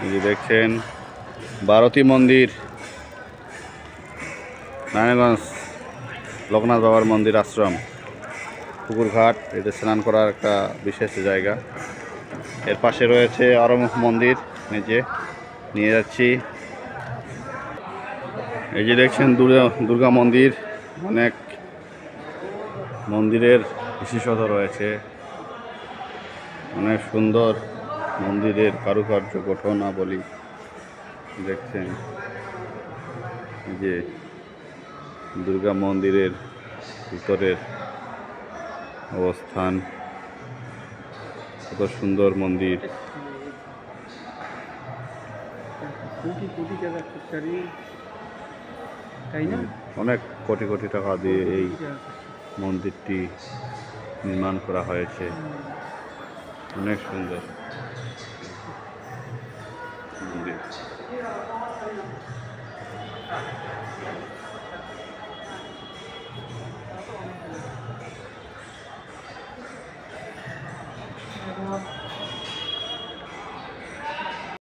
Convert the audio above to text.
এই যে দেখছেন ভারতী মন্দির, নারায়ণগঞ্জ লোকনাথ বাবার মন্দির আশ্রম, পুকুরঘাট। এটা স্নান করার একটা বিশেষ জায়গা। এর পাশে রয়েছে আরো মন্দির, নিচে নিয়ে যাচ্ছি। এই যে দেখছেন দুর্গা মন্দির, অনেক মন্দিরের বিশেষত্ব রয়েছে, অনেক সুন্দর মন্দিরের কারুকার্য গঠনাবলী দেখছেন। যে দুর্গা মন্দিরের ভিতরের অবস্থান, কত সুন্দর মন্দির। অনেক কোটি কোটি টাকা দিয়ে এই মন্দিরটি নির্মাণ করা হয়েছে, অনেক সুন্দর মন্দির।